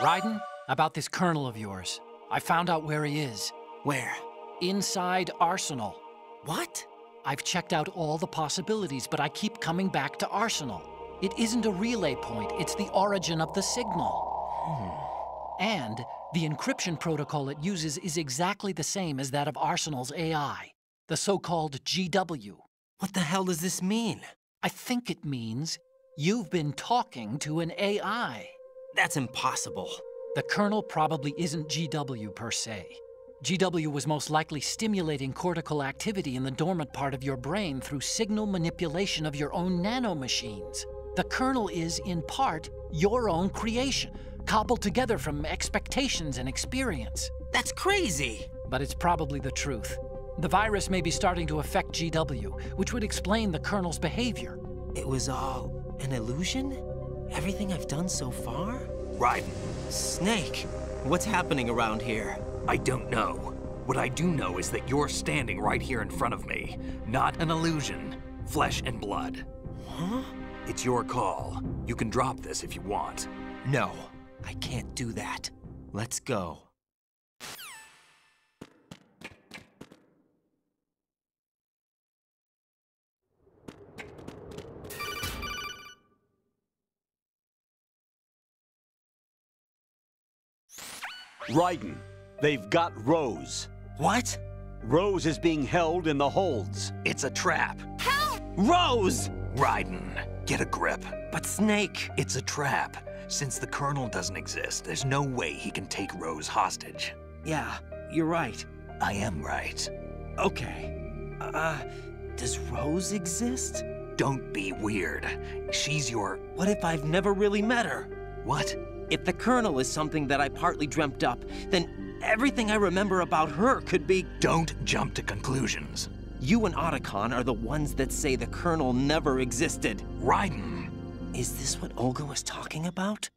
Raiden, about this colonel of yours. I found out where he is. Where? Inside Arsenal. What? I've checked out all the possibilities, but I keep coming back to Arsenal. It isn't a relay point, it's the origin of the signal. And the encryption protocol it uses is exactly the same as that of Arsenal's AI, the so-called GW. What the hell does this mean? I think it means you've been talking to an AI. That's impossible. The kernel probably isn't GW per se. GW was most likely stimulating cortical activity in the dormant part of your brain through signal manipulation of your own nanomachines. The kernel is, in part, your own creation, cobbled together from expectations and experience. That's crazy! But it's probably the truth. The virus may be starting to affect GW, which would explain the kernel's behavior. It was all an illusion? Everything I've done so far? Raiden. Snake, what's happening around here? I don't know. What I do know is that you're standing right here in front of me. Not an illusion. Flesh and blood. Huh? It's your call. You can drop this if you want. No, I can't do that. Let's go. Raiden, they've got Rose. What? Rose is being held in the holds. It's a trap. Help! Rose! Raiden, get a grip. But Snake... It's a trap. Since the Colonel doesn't exist, there's no way he can take Rose hostage. Yeah, you're right. I am right. Okay. Does Rose exist? Don't be weird. She's your... What if I've never really met her? What? If the Colonel is something that I partly dreamt up, then everything I remember about her could be... Don't jump to conclusions. You and Otacon are the ones that say the Colonel never existed. Raiden! Is this what Olga was talking about?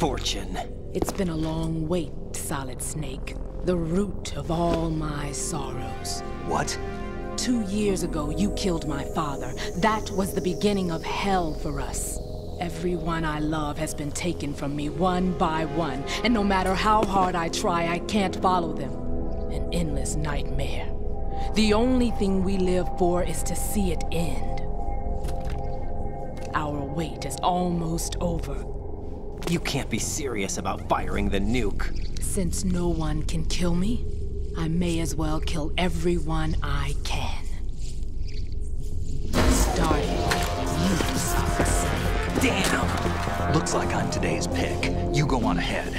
fortune. It's been a long wait, Solid Snake. The root of all my sorrows. What? 2 years ago, you killed my father. That was the beginning of hell for us. Everyone I love has been taken from me one by one, and no matter how hard I try, I can't follow them. An endless nightmare. The only thing we live for is to see it end. Our wait is almost over. You can't be serious about firing the nuke. Since no one can kill me, I may as well kill everyone I can. Starting with you, Solid Snake. Damn! Looks like I'm today's pick. You go on ahead.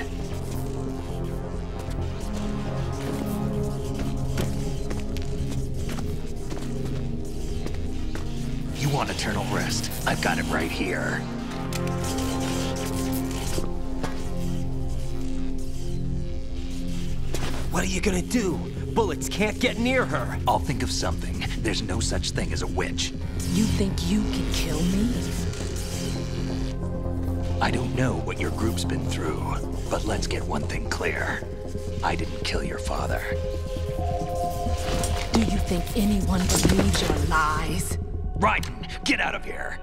You want eternal rest? I've got it right here. What are you gonna do? Bullets can't get near her. I'll think of something. There's no such thing as a witch. You think you can kill me? I don't know what your group's been through, but let's get one thing clear. I didn't kill your father. Do you think anyone believes your lies? Raiden, get out of here!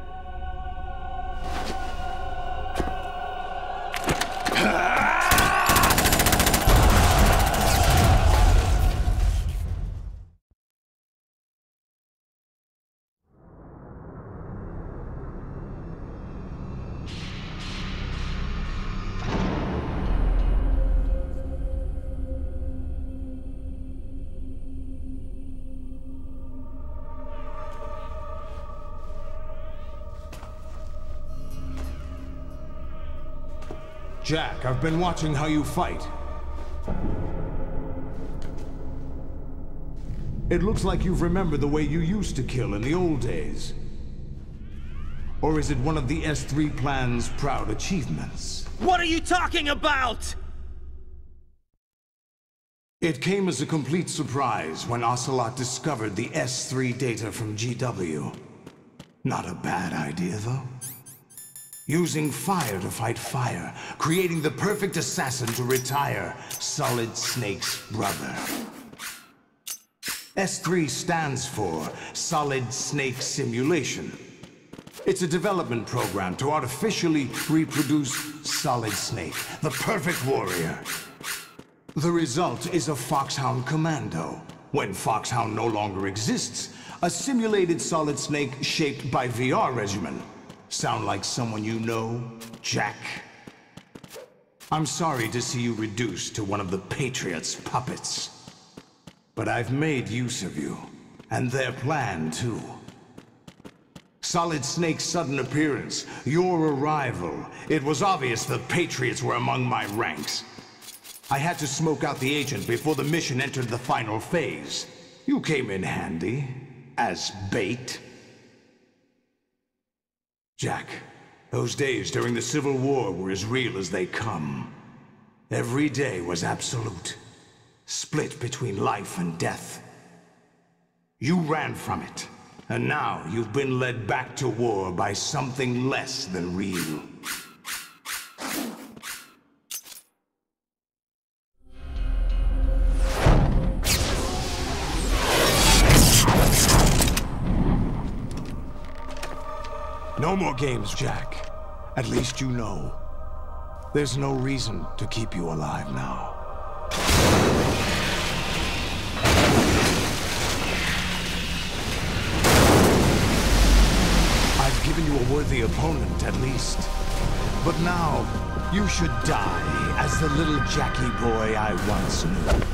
Jack, I've been watching how you fight. It looks like you've remembered the way you used to kill in the old days. Or is it one of the S3 plan's proud achievements? What are you talking about? It came as a complete surprise when Ocelot discovered the S3 data from GW. Not a bad idea, though. Using fire to fight fire, creating the perfect assassin to retire Solid Snake's brother. S3 stands for Solid Snake Simulation. It's a development program to artificially reproduce Solid Snake, the perfect warrior. The result is a Foxhound Commando. When Foxhound no longer exists, a simulated Solid Snake shaped by VR regimen. Sound like someone you know, Jack? I'm sorry to see you reduced to one of the Patriots' puppets. But I've made use of you, and their plan too. Solid Snake's sudden appearance, your arrival, it was obvious the Patriots were among my ranks. I had to smoke out the agent before the mission entered the final phase. You came in handy, as bait. Jack, those days during the Civil War were as real as they come. Every day was absolute, split between life and death. You ran from it, and now you've been led back to war by something less than real. No more games, Jack. At least you know. There's no reason to keep you alive now. I've given you a worthy opponent, at least. But now, you should die as the little Jackie boy I once knew.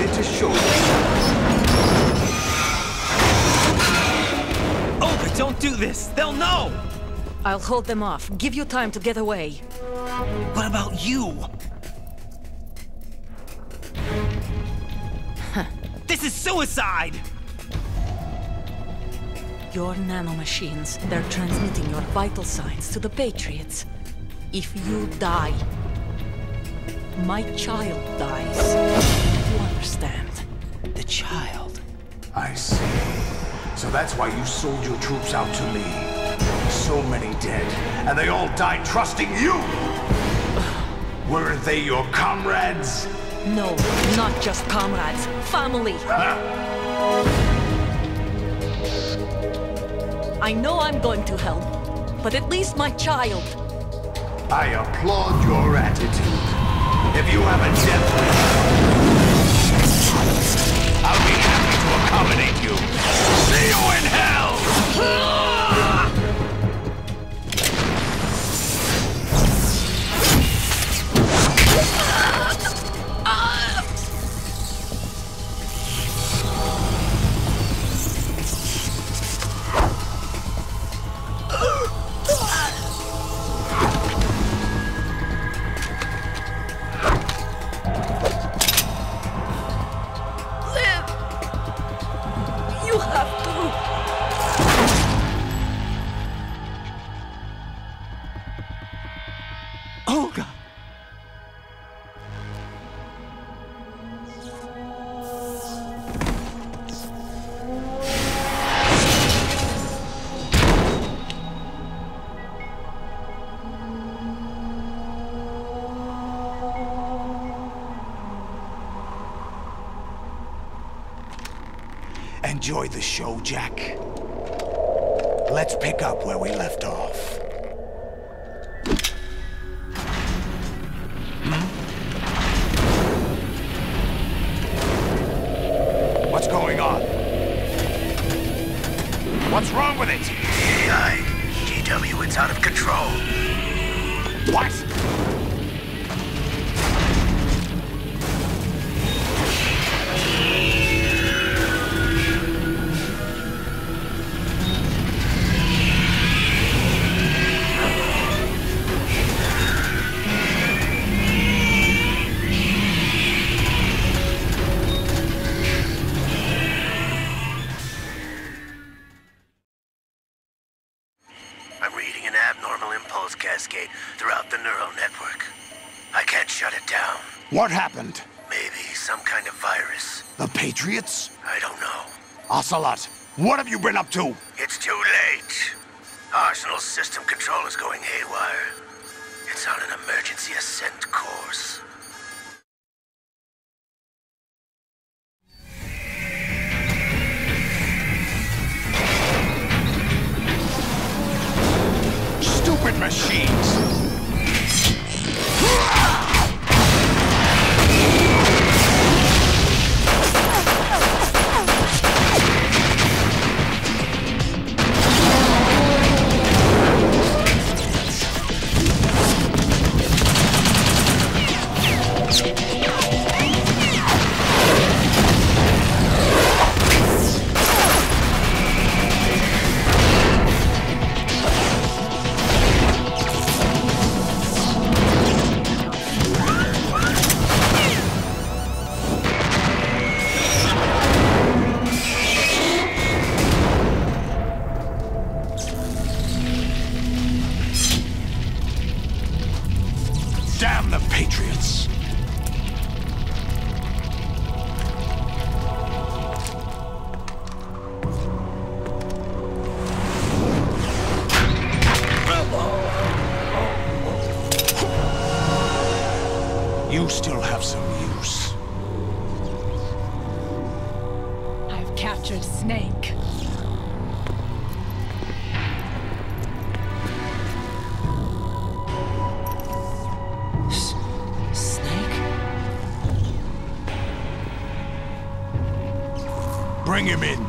wanted to show you. Oh, but don't do this! They'll know! I'll hold them off. Give you time to get away. What about you? This is suicide! Your nanomachines, they're transmitting your vital signs to the Patriots. If you die, my child dies. You understand? The child. I see. So that's why you sold your troops out to me. So many dead, and they all died trusting you! Weren't they your comrades? No, not just comrades. Family! I know I'm going to help, but at least my child. I applaud your attitude. If you have a death wish, I'll be happy to accommodate you. See you in hell! You have to. Oh, God. Enjoy the show, Jack. Let's pick up where we left off. What's going on? What's wrong with it? GW, it's out of control. What? I'm reading an abnormal impulse cascade throughout the neural network. I can't shut it down. What happened? Maybe some kind of virus. The Patriots? I don't know. Ocelot, what have you been up to? It's too late. Arsenal's system control is going haywire. It's on an emergency ascent course. Stupid machines! Damn the Patriots! You still have some use. I've captured Snake. Snake? Bring him in.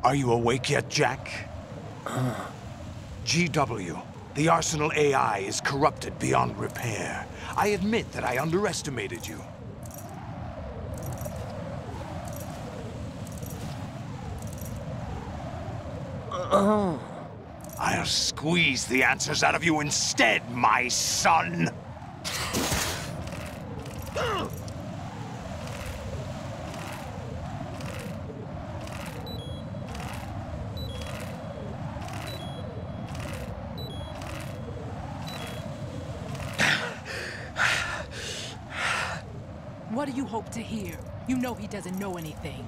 Are you awake yet, Jack? GW, the Arsenal AI is corrupted beyond repair. I admit that I underestimated you. I'll squeeze the answers out of you instead, my son! What do you hope to hear? You know he doesn't know anything.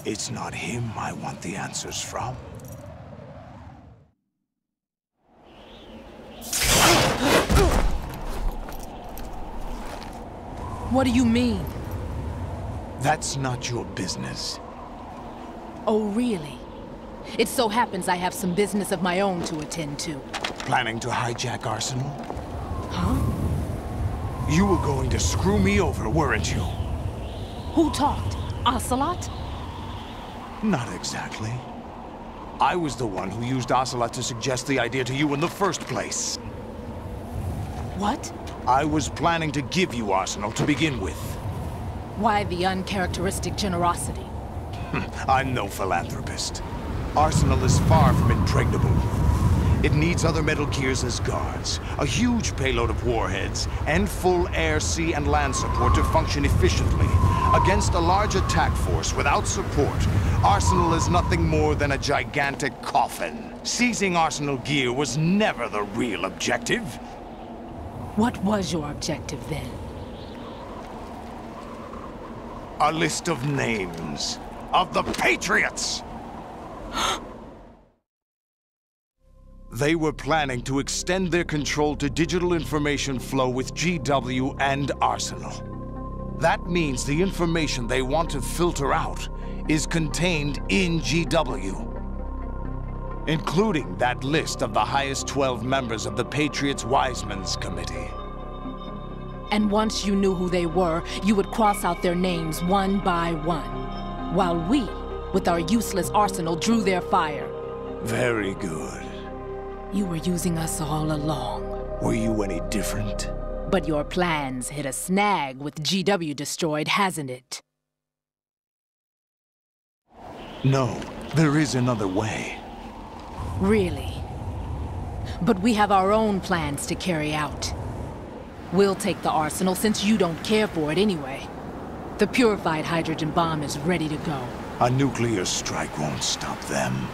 It's not him I want the answers from. What do you mean? That's not your business. Oh, really? It so happens I have some business of my own to attend to. Planning to hijack Arsenal? Huh? You were going to screw me over, weren't you? Who talked? Ocelot? Not exactly. I was the one who used Ocelot to suggest the idea to you in the first place. What? I was planning to give you Arsenal to begin with. Why the uncharacteristic generosity? I'm no philanthropist. Arsenal is far from impregnable. It needs other Metal Gears as guards, a huge payload of warheads, and full air, sea, and land support to function efficiently. Against a large attack force without support, Arsenal is nothing more than a gigantic coffin. Seizing Arsenal gear was never the real objective. What was your objective then? A list of names of the Patriots! They were planning to extend their control to digital information flow with GW and Arsenal. That means the information they want to filter out is contained in GW, including that list of the highest 12 members of the Patriots' Wiseman's Committee. And once you knew who they were, you would cross out their names one by one, while we, with our useless arsenal, drew their fire. Very good. You were using us all along. Were you any different? But your plans hit a snag with GW destroyed, hasn't it? No, there is another way. Really? But we have our own plans to carry out. We'll take the arsenal since you don't care for it anyway. The purified hydrogen bomb is ready to go. A nuclear strike won't stop them.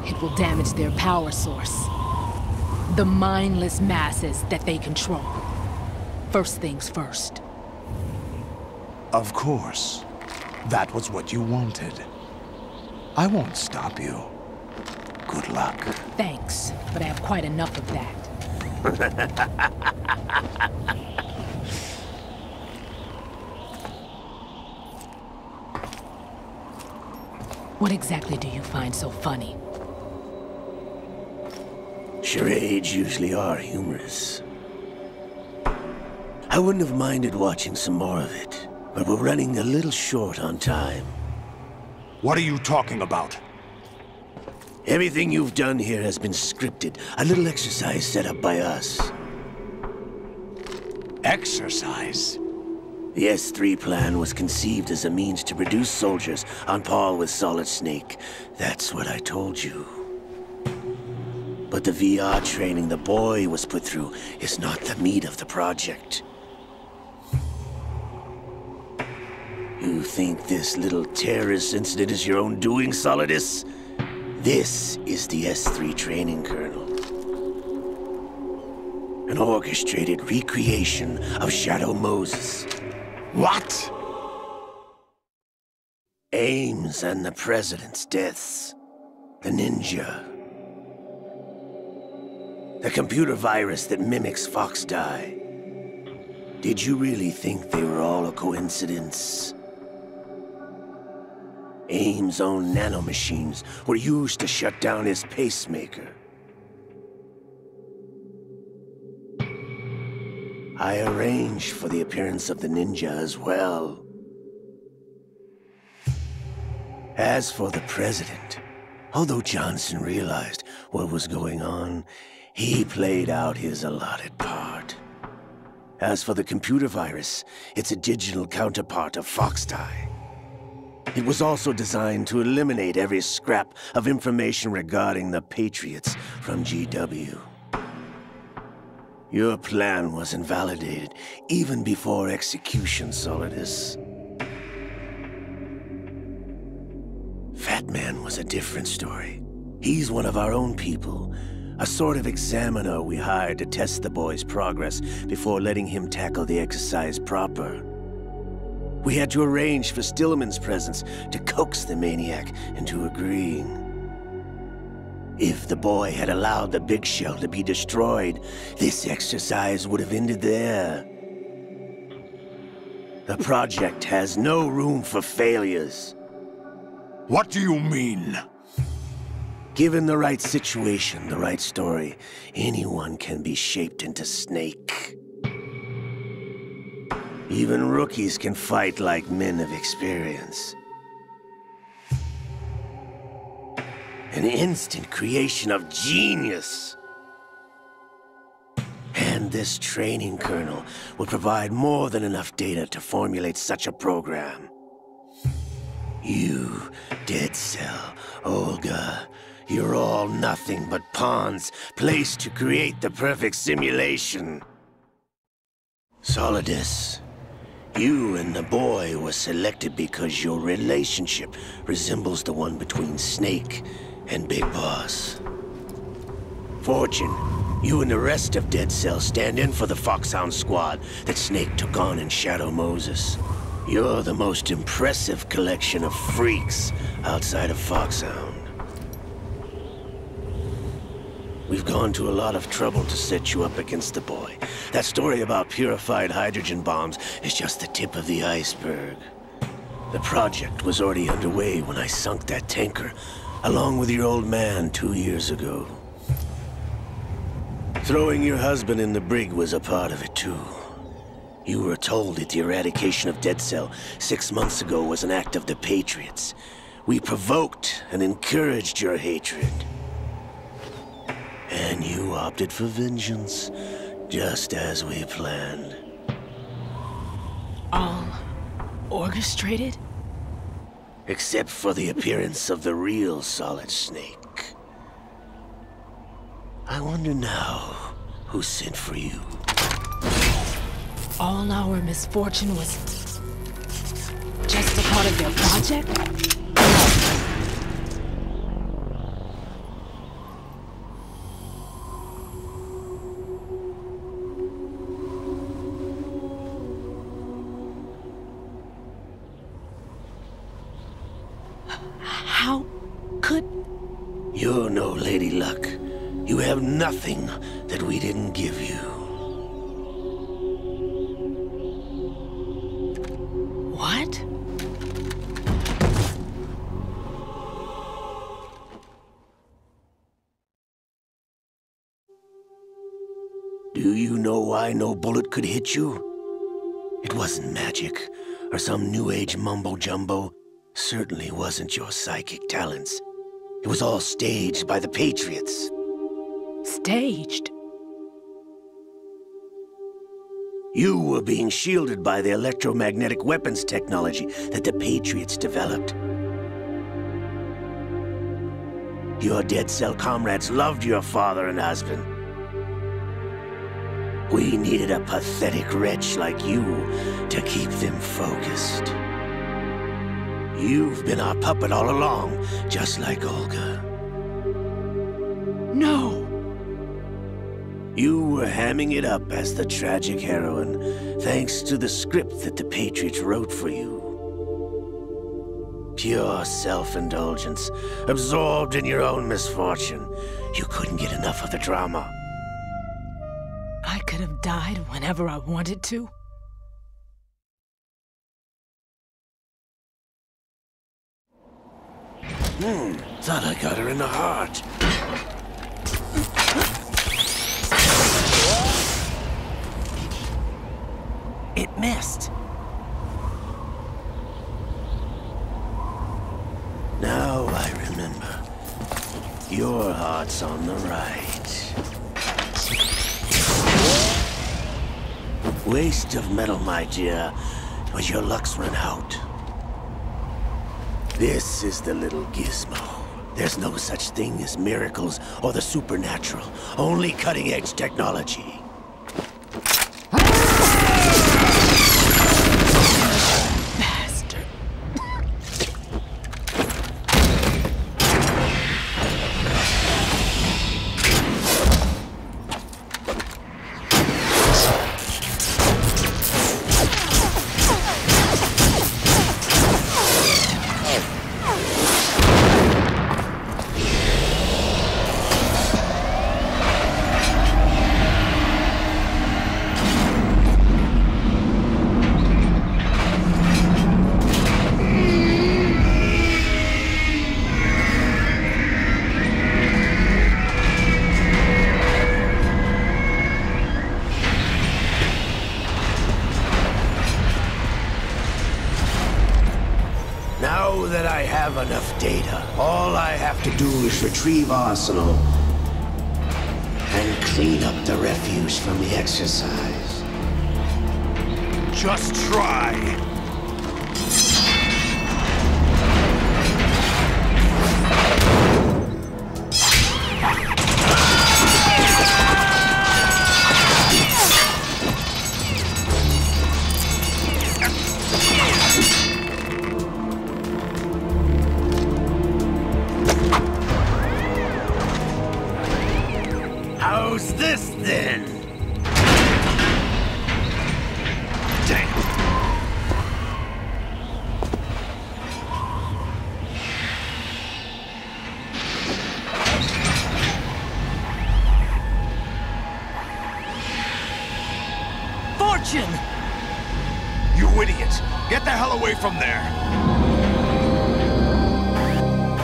It will damage their power source. The mindless masses that they control. First things first. Of course. That was what you wanted. I won't stop you. Good luck. Thanks, but I have quite enough of that. What exactly do you find so funny? Charades usually are humorous. I wouldn't have minded watching some more of it, but we're running a little short on time. What are you talking about? Everything you've done here has been scripted, a little exercise set up by us. Exercise? The S3 plan was conceived as a means to produce soldiers on par with Solid Snake. That's what I told you. But the VR training the boy was put through is not the meat of the project. You think this little terrorist incident is your own doing, Solidus? This is the S3 training kernel. An orchestrated recreation of Shadow Moses. What? Ames and the President's deaths. The ninja. The computer virus that mimics Fox Die. Did you really think they were all a coincidence? Ames' own nanomachines were used to shut down his pacemaker. I arranged for the appearance of the ninja as well. As for the president, although Johnson realized what was going on, he played out his allotted part. As for the computer virus, it's a digital counterpart of Foxtie. It was also designed to eliminate every scrap of information regarding the Patriots from GW. Your plan was invalidated even before execution, Solidus. Fat Man was a different story. He's one of our own people, a sort of examiner we hired to test the boy's progress before letting him tackle the exercise proper. We had to arrange for Stillman's presence to coax the maniac into agreeing. If the boy had allowed the big shell to be destroyed, this exercise would have ended there. The project has no room for failures. What do you mean? Given the right situation, the right story, anyone can be shaped into Snake. Even rookies can fight like men of experience. An instant creation of genius. And this training kernel will provide more than enough data to formulate such a program. You, Dead Cell, Olga, you're all nothing but pawns placed to create the perfect simulation. Solidus, you and the boy were selected because your relationship resembles the one between Snake and Big Boss. Fortune, you and the rest of Dead Cell stand in for the Foxhound squad that Snake took on in Shadow Moses. You're the most impressive collection of freaks outside of Foxhound. We've gone to a lot of trouble to set you up against the boy. That story about purified hydrogen bombs is just the tip of the iceberg. The project was already underway when I sunk that tanker, along with your old man 2 years ago. Throwing your husband in the brig was a part of it too. You were told that the eradication of Dead Cell 6 months ago was an act of the Patriots. We provoked and encouraged your hatred. And you opted for vengeance, just as we planned. All orchestrated? Except for the appearance of the real Solid Snake. I wonder now who sent for you. All our misfortune was just a part of their project? How could... You're no Lady Luck. You have nothing that we didn't give you. What? Do you know why no bullet could hit you? It wasn't magic, or some new age mumbo-jumbo. Certainly wasn't your psychic talents. It was all staged by the Patriots. Staged? You were being shielded by the electromagnetic weapons technology that the Patriots developed. Your Dead Cell comrades loved your father and husband. We needed a pathetic wretch like you to keep them focused. You've been our puppet all along, just like Olga. No! You were hamming it up as the tragic heroine, thanks to the script that the Patriots wrote for you. Pure self-indulgence, absorbed in your own misfortune. You couldn't get enough of the drama. I could have died whenever I wanted to. Thought I got her in the heart. It missed. Your heart's on the right. Waste of metal, my dear, but your luck's run out. This is the little gizmo. There's no such thing as miracles or the supernatural, only cutting-edge technology. Bastard. Now that I have enough data, all I have to do is retrieve Arsenal and clean up the refuse from the exercise. Just try. How's this then? Damn. Fortune! You idiot! Get the hell away from there!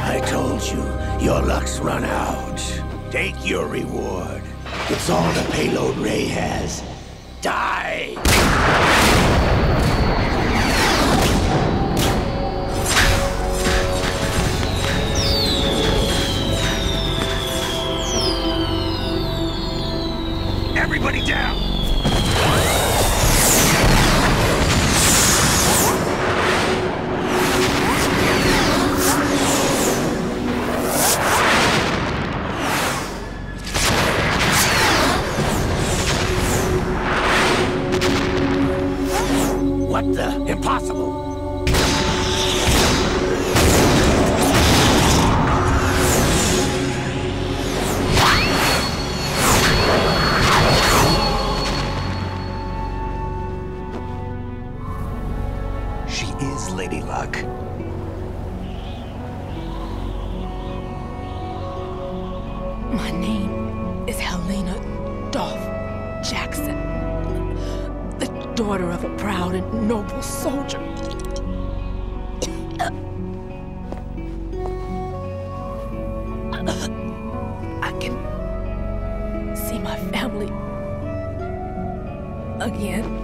I told you, your luck's run out. Take your reward. It's all the payload Ray has. Die! Everybody down! What the? Impossible! She is Lady Luck. My name is Helena Dolph Jackson, the daughter of a proud and noble soldier. I can see my family again.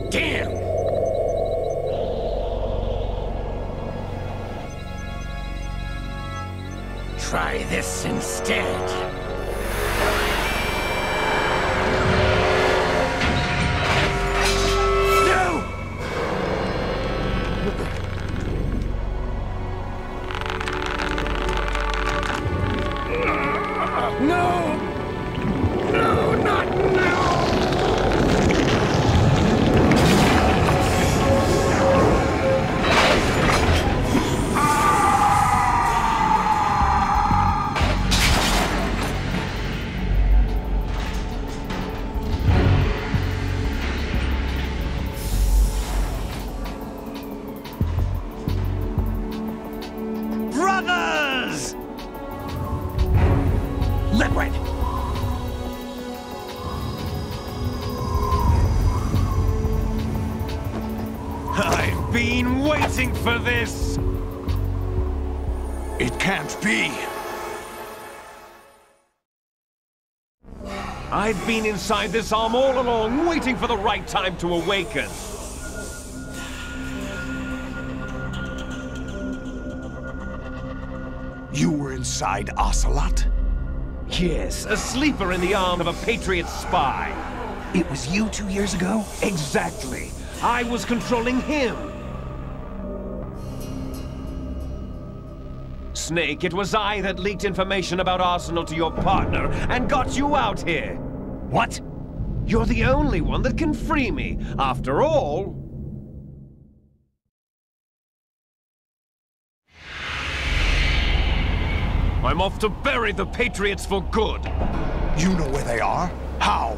Damn! Try this instead. No! No! No, not now! Brothers! Liquid! I've been waiting for this! It can't be! I've been inside this arm all along, waiting for the right time to awaken. You were inside Ocelot? Yes, a sleeper in the arm of a Patriot spy. It was you 2 years ago? Exactly. I was controlling him. Snake, it was I that leaked information about Arsenal to your partner and got you out here. What? You're the only one that can free me. After all... I'm off to bury the Patriots for good. You know where they are? How?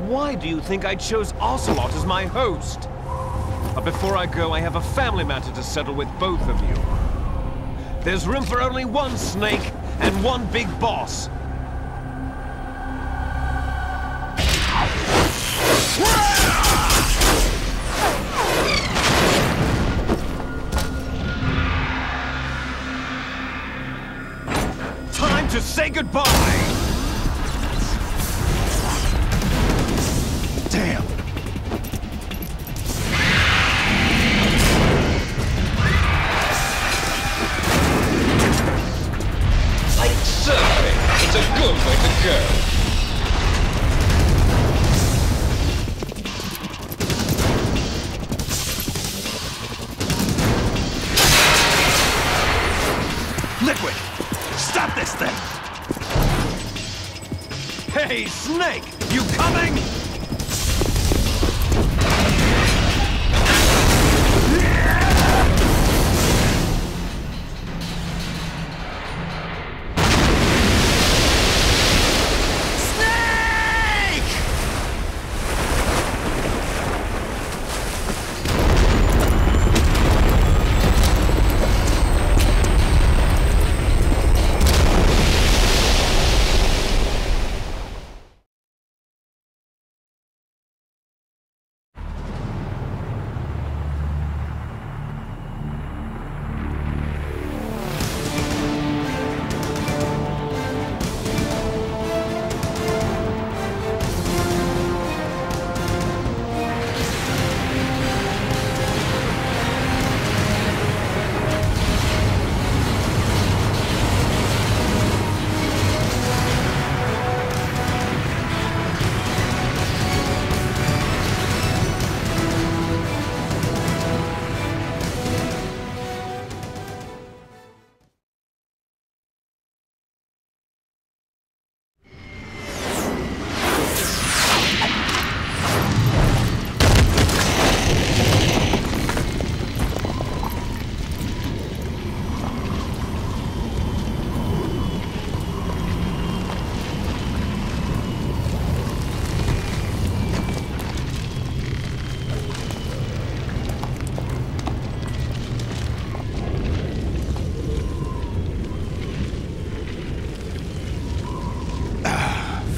Why do you think I chose Ocelot as my host? But before I go, I have a family matter to settle with both of you. There's room for only one Snake and one big boss. Time to say goodbye! Damn! Like surfing, it's a good way to go. Liquid! Stop this thing! Hey, Snake! You coming?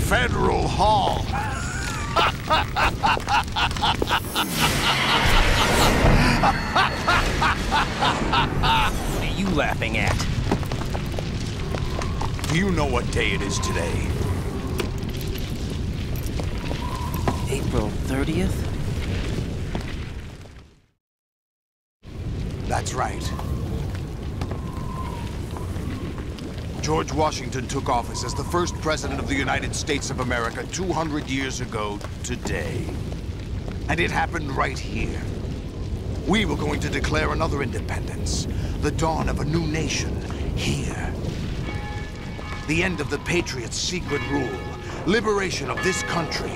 Federal Hall. What are you laughing at? Do you know what day it is today? April 30th? That's right. George Washington took office as the first president of the United States of America 200 years ago today. And it happened right here. We were going to declare another independence, the dawn of a new nation, here. The end of the Patriots' secret rule, liberation of this country.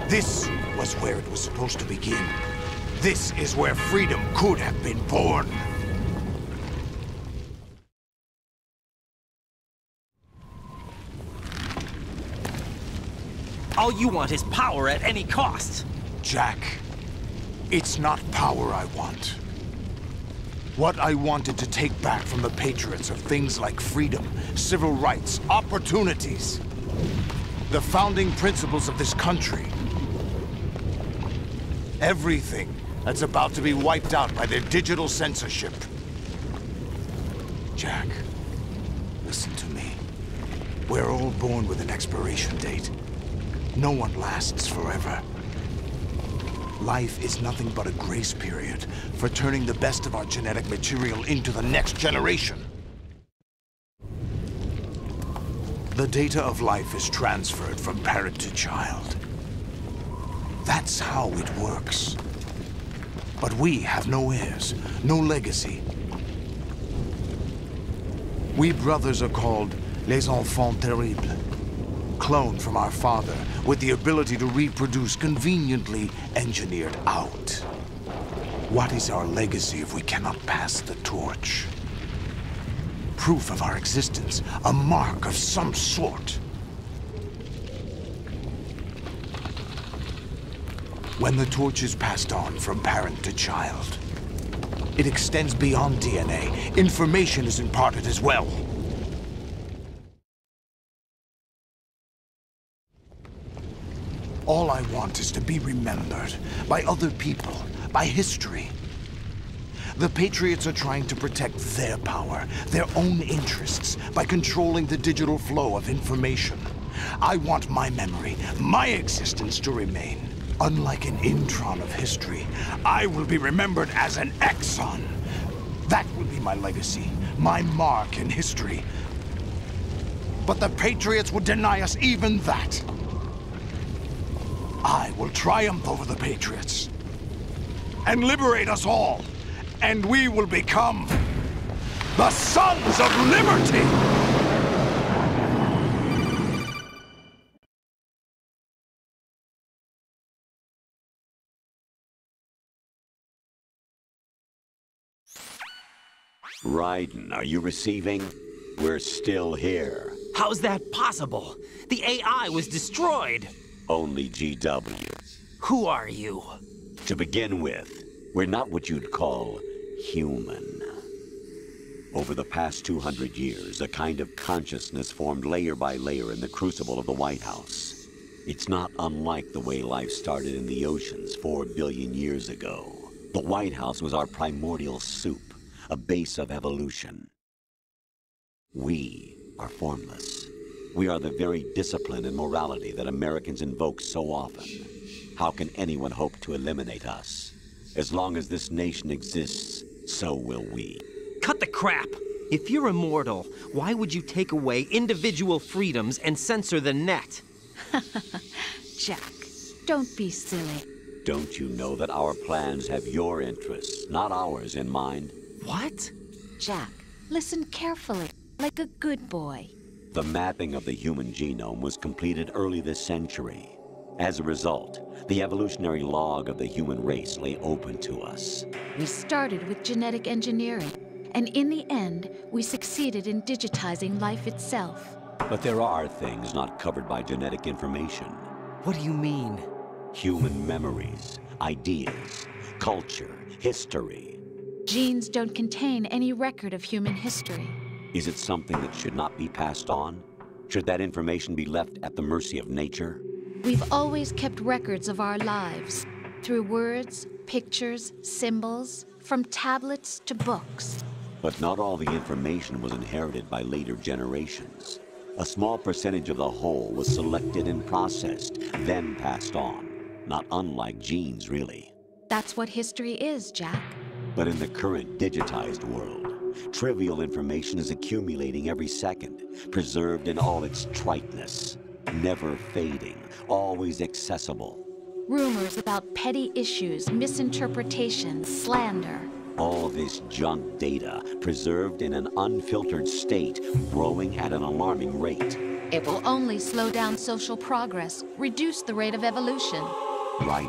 This was where it was supposed to begin. This is where freedom could have been born. All you want is power at any cost. Jack, it's not power I want. What I wanted to take back from the Patriots are things like freedom, civil rights, opportunities. The founding principles of this country. Everything that's about to be wiped out by their digital censorship. Jack, listen to me. We're all born with an expiration date. No one lasts forever. Life is nothing but a grace period for turning the best of our genetic material into the next generation. The data of life is transferred from parent to child. That's how it works. But we have no heirs, no legacy. We brothers are called les enfants terribles, cloned from our father with the ability to reproduce conveniently engineered out. What is our legacy if we cannot pass the torch? Proof of our existence, a mark of some sort. When the torch is passed on from parent to child, it extends beyond DNA. Information is imparted as well. All I want is to be remembered by other people, by history. The Patriots are trying to protect their power, their own interests, by controlling the digital flow of information. I want my memory, my existence to remain. Unlike an intron of history, I will be remembered as an exon. That will be my legacy, my mark in history. But the Patriots would deny us even that. I will triumph over the Patriots and liberate us all, and we will become the Sons of Liberty! Raiden, are you receiving? We're still here. How's that possible? The AI was destroyed. Only GW. Who are you? To begin with, we're not what you'd call human. Over the past 200 years, a kind of consciousness formed layer by layer in the crucible of the White House. It's not unlike the way life started in the oceans 4 billion years ago. The White House was our primordial soup, a base of evolution. We are formless. We are the very discipline and morality that Americans invoke so often. How can anyone hope to eliminate us? As long as this nation exists, so will we. Cut the crap! If you're immortal, why would you take away individual freedoms and censor the net? Jack, don't be silly. Don't you know that our plans have your interests, not ours, in mind? What? Jack, listen carefully, like a good boy. The mapping of the human genome was completed early this century. As a result, the evolutionary log of the human race lay open to us. We started with genetic engineering, and in the end, we succeeded in digitizing life itself. But there are things not covered by genetic information. What do you mean? Human memories, ideas, culture, history. Genes don't contain any record of human history. Is it something that should not be passed on? Should that information be left at the mercy of nature? We've always kept records of our lives, through words, pictures, symbols, from tablets to books. But not all the information was inherited by later generations. A small percentage of the whole was selected and processed, then passed on. Not unlike genes, really. That's what history is, Jack. But in the current digitized world, trivial information is accumulating every second, preserved in all its triteness, never fading, always accessible. Rumors about petty issues, misinterpretations, slander. All this junk data, preserved in an unfiltered state, growing at an alarming rate. It will only slow down social progress, reduce the rate of evolution. Right.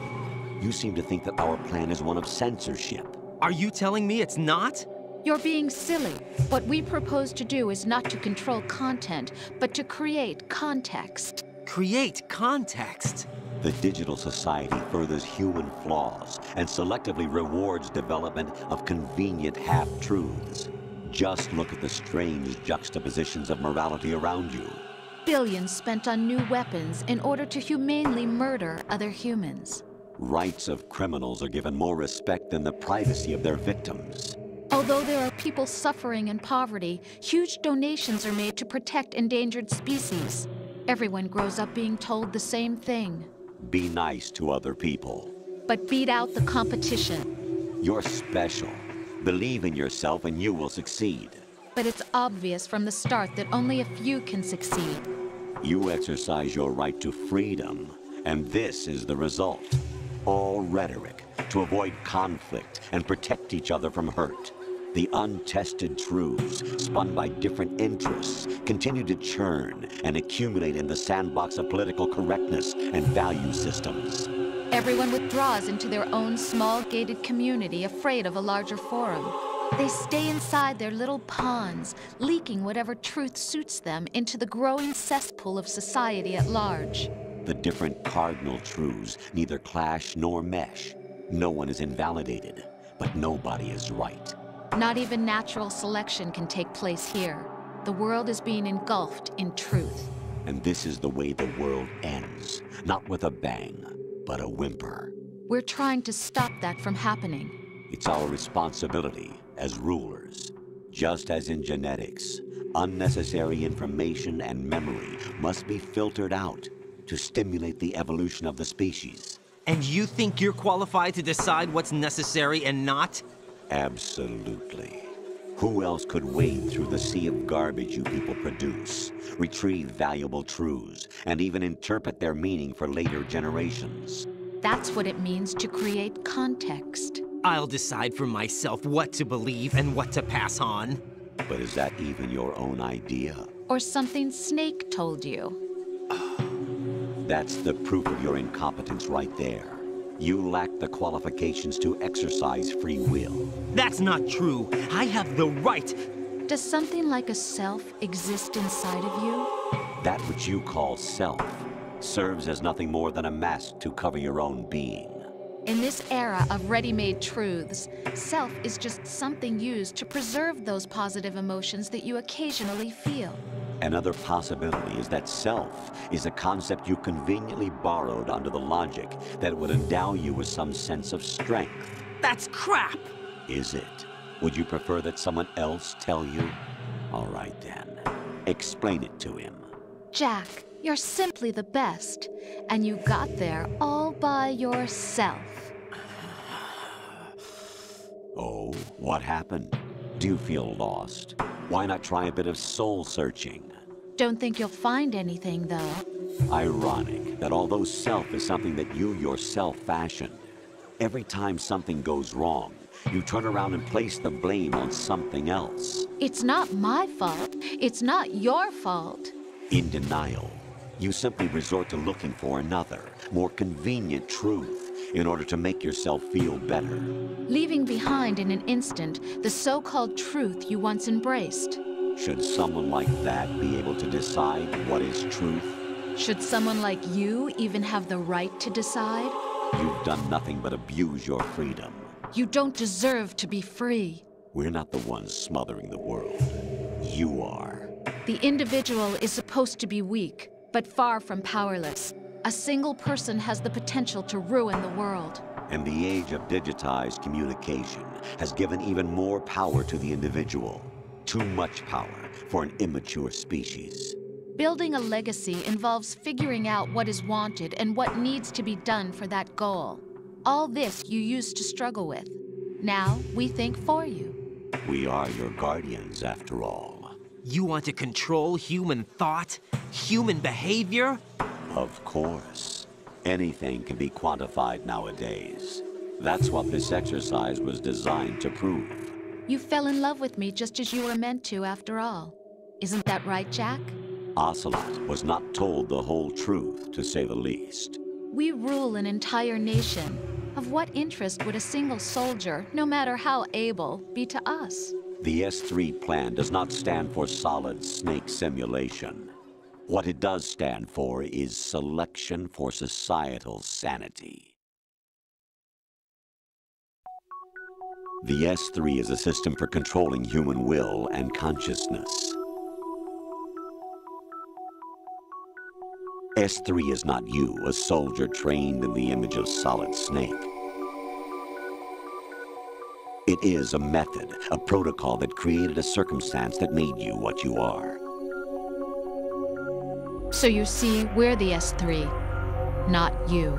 You seem to think that our plan is one of censorship. Are you telling me it's not? You're being silly. What we propose to do is not to control content, but to create context. Create context? The digital society furthers human flaws and selectively rewards development of convenient half-truths. Just look at the strange juxtapositions of morality around you. Billions spent on new weapons in order to humanely murder other humans. Rights of criminals are given more respect than the privacy of their victims. Although there are people suffering in poverty, huge donations are made to protect endangered species. Everyone grows up being told the same thing. Be nice to other people. But beat out the competition. You're special. Believe in yourself and you will succeed. But it's obvious from the start that only a few can succeed. You exercise your right to freedom, and this is the result. All rhetoric to avoid conflict and protect each other from hurt. The untested truths, spun by different interests, continue to churn and accumulate in the sandbox of political correctness and value systems. Everyone withdraws into their own small gated community, afraid of a larger forum. They stay inside their little ponds, leaking whatever truth suits them into the growing cesspool of society at large. The different cardinal truths neither clash nor mesh. No one is invalidated, but nobody is right. Not even natural selection can take place here. The world is being engulfed in truth. And this is the way the world ends. Not with a bang, but a whimper. We're trying to stop that from happening. It's our responsibility as rulers. Just as in genetics, unnecessary information and memory must be filtered out to stimulate the evolution of the species. And you think you're qualified to decide what's necessary and not? Absolutely. Who else could wade through the sea of garbage you people produce, retrieve valuable truths, and even interpret their meaning for later generations? That's what it means to create context. I'll decide for myself what to believe and what to pass on. But is that even your own idea? Or something Snake told you? That's the proof of your incompetence right there. You lack the qualifications to exercise free will. That's not true. I have the right. Does something like a self exist inside of you? That which you call self serves as nothing more than a mask to cover your own being. In this era of ready-made truths, self is just something used to preserve those positive emotions that you occasionally feel. Another possibility is that self is a concept you conveniently borrowed under the logic that it would endow you with some sense of strength. That's crap! Is it? Would you prefer that someone else tell you? All right then. Explain it to him. Jack, you're simply the best, and you got there all by yourself. Oh, what happened? Do you feel lost? Why not try a bit of soul-searching? Don't think you'll find anything, though. Ironic that although self is something that you yourself fashioned, every time something goes wrong, you turn around and place the blame on something else. It's not my fault. It's not your fault. In denial, you simply resort to looking for another, more convenient truth in order to make yourself feel better. Leaving behind in an instant the so-called truth you once embraced. Should someone like that be able to decide what is truth? Should someone like you even have the right to decide? You've done nothing but abuse your freedom. You don't deserve to be free. We're not the ones smothering the world. You are. The individual is supposed to be weak, but far from powerless. A single person has the potential to ruin the world. And the age of digitized communication has given even more power to the individual. Too much power for an immature species. Building a legacy involves figuring out what is wanted and what needs to be done for that goal. All this you used to struggle with. Now we think for you. We are your guardians, after all. You want to control human thought? Human behavior? Of course. Anything can be quantified nowadays. That's what this exercise was designed to prove. You fell in love with me just as you were meant to, after all. Isn't that right, Jack? Ocelot was not told the whole truth, to say the least. We rule an entire nation. Of what interest would a single soldier, no matter how able, be to us? The S3 plan does not stand for solid snake simulation. What it does stand for is selection for societal sanity. The S3 is a system for controlling human will and consciousness. S3 is not you, a soldier trained in the image of Solid Snake. It is a method, a protocol that created a circumstance that made you what you are. So you see, we're the S3, not you.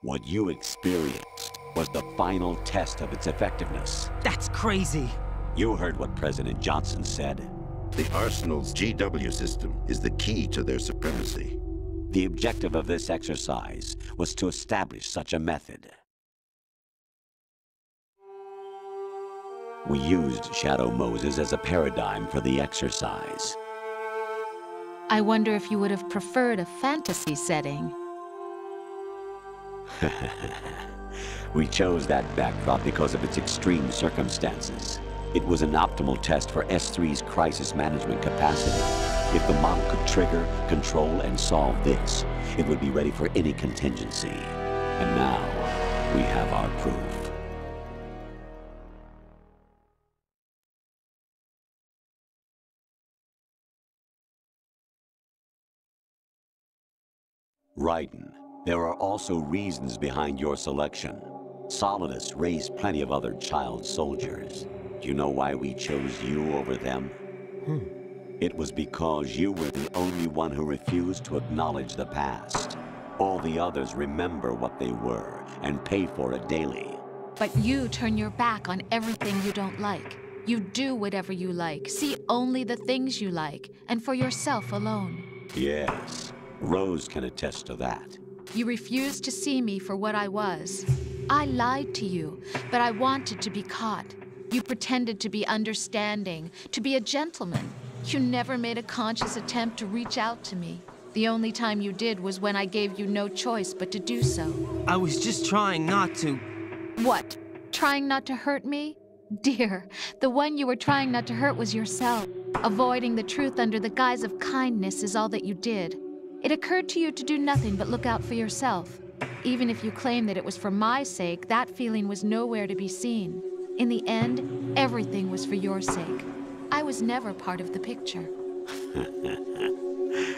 What you experienced was the final test of its effectiveness. That's crazy. You heard what President Johnson said. The Arsenal's GW system is the key to their supremacy. The objective of this exercise was to establish such a method. We used Shadow Moses as a paradigm for the exercise. I wonder if you would have preferred a fantasy setting. We chose that backdrop because of its extreme circumstances. It was an optimal test for S3's crisis management capacity. If the model could trigger, control, and solve this, it would be ready for any contingency. And now, we have our proof. Raiden, there are also reasons behind your selection. Solidus raised plenty of other child soldiers. Do you know why we chose you over them? It was because you were the only one who refused to acknowledge the past. All the others remember what they were and pay for it daily. But you turn your back on everything you don't like. You do whatever you like, see only the things you like, and for yourself alone. Yes, Rose can attest to that. You refused to see me for what I was. I lied to you, but I wanted to be caught. You pretended to be understanding, to be a gentleman. You never made a conscious attempt to reach out to me. The only time you did was when I gave you no choice but to do so. I was just trying not to... What? Trying not to hurt me? Dear, the one you were trying not to hurt was yourself. Avoiding the truth under the guise of kindness is all that you did. It occurred to you to do nothing but look out for yourself. Even if you claim that it was for my sake, that feeling was nowhere to be seen. In the end, everything was for your sake. I was never part of the picture.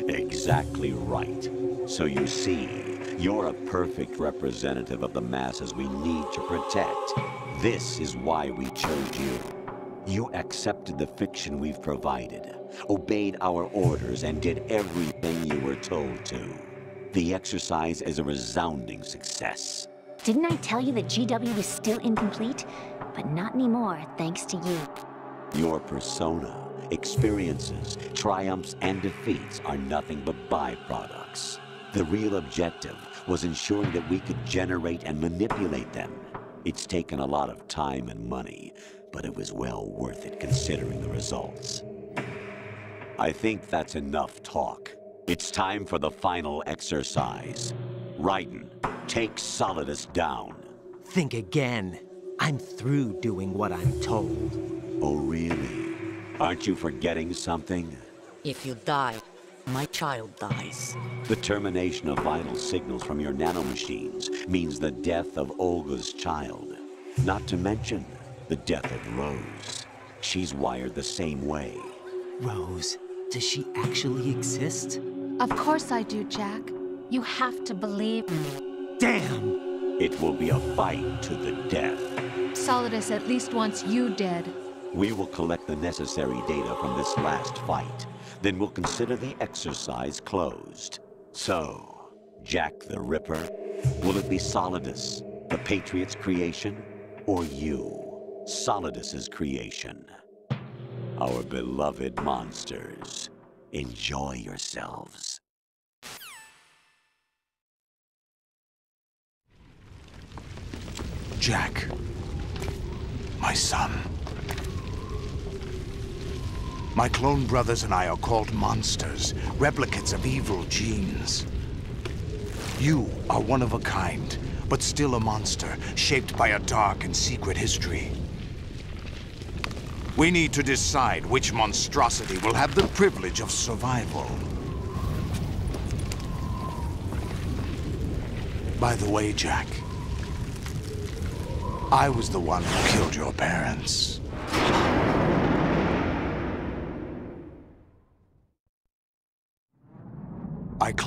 Exactly right. So you see, you're a perfect representative of the masses we need to protect. This is why we chose you. You accepted the fiction we've provided, obeyed our orders, and did everything you were told to. The exercise is a resounding success. Didn't I tell you that GW is still incomplete? But not anymore, thanks to you. Your persona, experiences, triumphs, and defeats are nothing but byproducts. The real objective was ensuring that we could generate and manipulate them. It's taken a lot of time and money, but it was well worth it considering the results. I think that's enough talk. It's time for the final exercise. Raiden, take Solidus down. Think again. I'm through doing what I'm told. Oh, really? Aren't you forgetting something? If you die, my child dies. The termination of vital signals from your nanomachines means the death of Olga's child. Not to mention the death of Rose. She's wired the same way. Rose, does she actually exist? Of course I do, Jack. You have to believe me. Damn! It will be a fight to the death. Solidus at least wants you dead. We will collect the necessary data from this last fight. Then we'll consider the exercise closed. So, Jack the Ripper, will it be Solidus, the Patriot's creation, or you, Solidus's creation? Our beloved monsters, enjoy yourselves. Jack, my son. My clone brothers and I are called monsters, replicates of evil genes. You are one of a kind, but still a monster, shaped by a dark and secret history. We need to decide which monstrosity will have the privilege of survival. By the way, Jack, I was the one who killed your parents.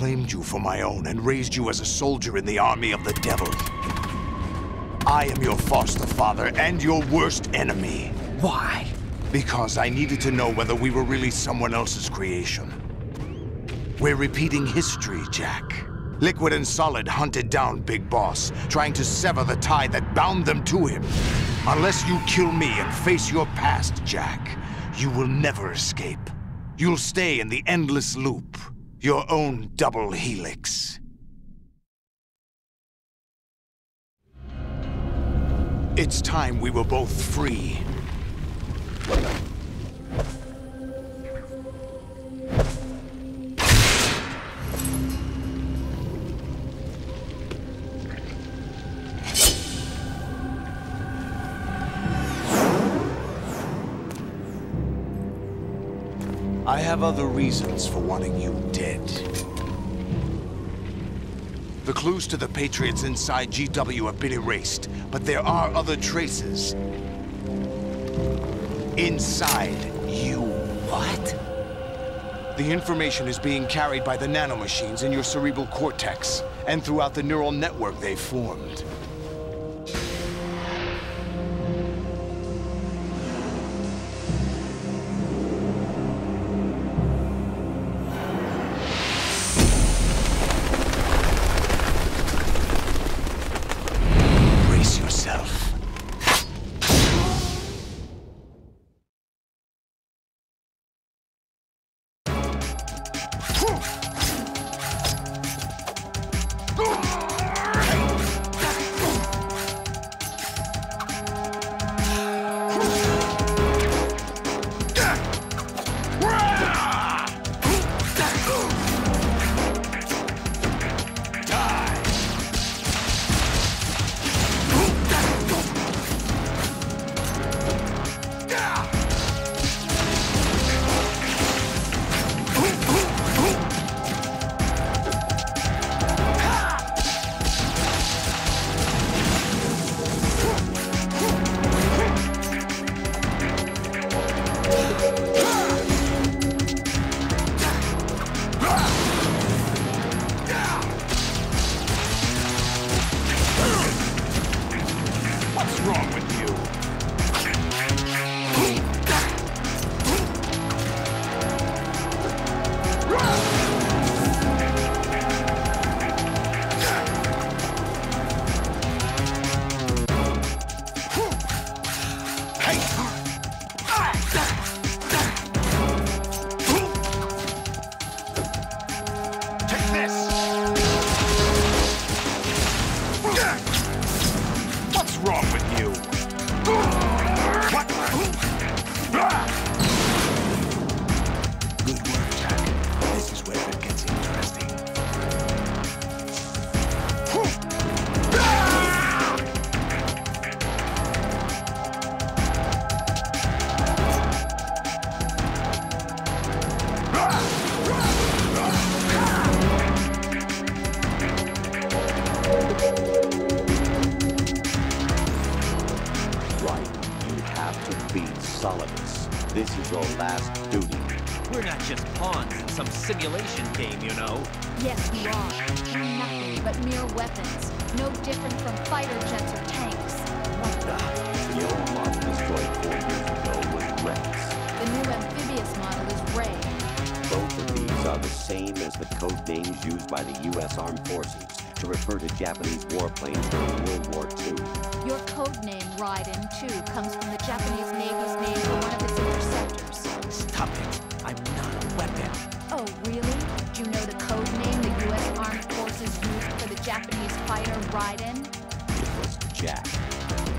claimed you for my own and raised you as a soldier in the army of the devil. I am your foster father and your worst enemy. Why? Because I needed to know whether we were really someone else's creation. We're repeating history, Jack. Liquid and Solid hunted down Big Boss, trying to sever the tie that bound them to him. Unless you kill me and face your past, Jack, you will never escape. You'll stay in the endless loop, your own double helix. It's time we were both free. I have other reasons for wanting you dead. The clues to the Patriots inside GW have been erased, but there are other traces. Inside you. What? The information is being carried by the nanomachines in your cerebral cortex, and throughout the neural network they've formed. This is your last duty. We're not just pawns in some simulation game, you know. Yes, we are. We're nothing but mere weapons. No different from fighter jets or tanks. What the? The old model destroyed 4 years ago was Rex. The new amphibious model is Ray. Both of these are the same as the code names used by the U.S. Armed Forces to refer to Japanese warplanes during World War II. Your code name, Raiden, too, comes from the Japanese Navy's name for one of its interceptors. Stop it. I'm not a weapon. Oh, really? Do you know the code name the U.S. Armed Forces used for the Japanese fighter Raiden? It was Jack.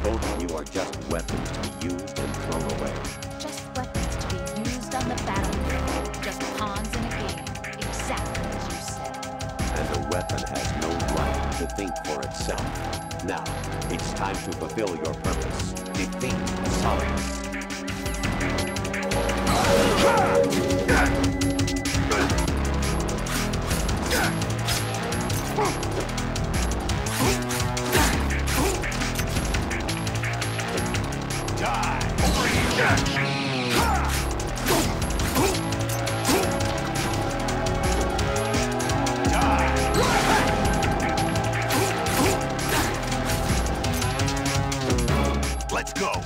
Both of you are just weapons to be used and thrown away. Just weapons to be used on the battlefield. Just pawns in a game. Exactly as you said. And a weapon has no right to think for itself. Now, it's time to fulfill your purpose. Defeat Solidus. Die! Let's go!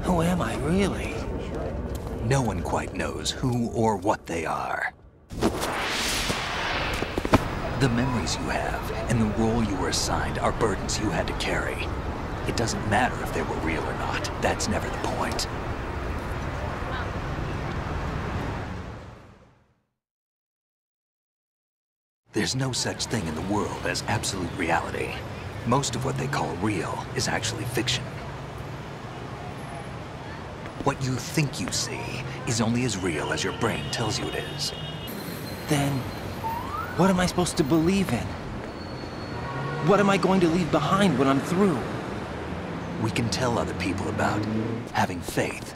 Who am I, really? No one quite knows who or what they are. The memories you have and the role you were assigned are burdens you had to carry. It doesn't matter if they were real or not. That's never the point. There's no such thing in the world as absolute reality. Most of what they call real is actually fiction. What you think you see is only as real as your brain tells you it is. Then, what am I supposed to believe in? What am I going to leave behind when I'm through? We can tell other people about having faith.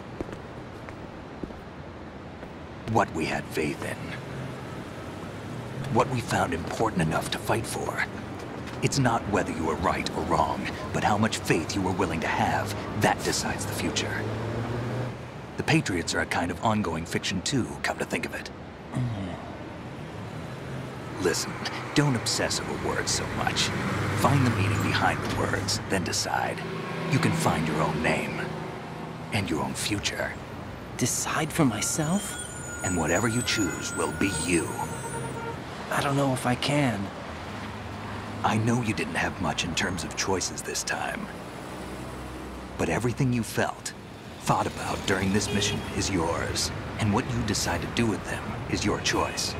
What we had faith in. What we found important enough to fight for. It's not whether you were right or wrong, but how much faith you were willing to have. That decides the future. The Patriots are a kind of ongoing fiction too, come to think of it. Listen, don't obsess over words so much. Find the meaning behind the words, then decide. You can find your own name. And your own future. Decide for myself? And whatever you choose will be you. I don't know if I can. I know you didn't have much in terms of choices this time. But everything you felt, thought about during this mission is yours. And what you decide to do with them is your choice.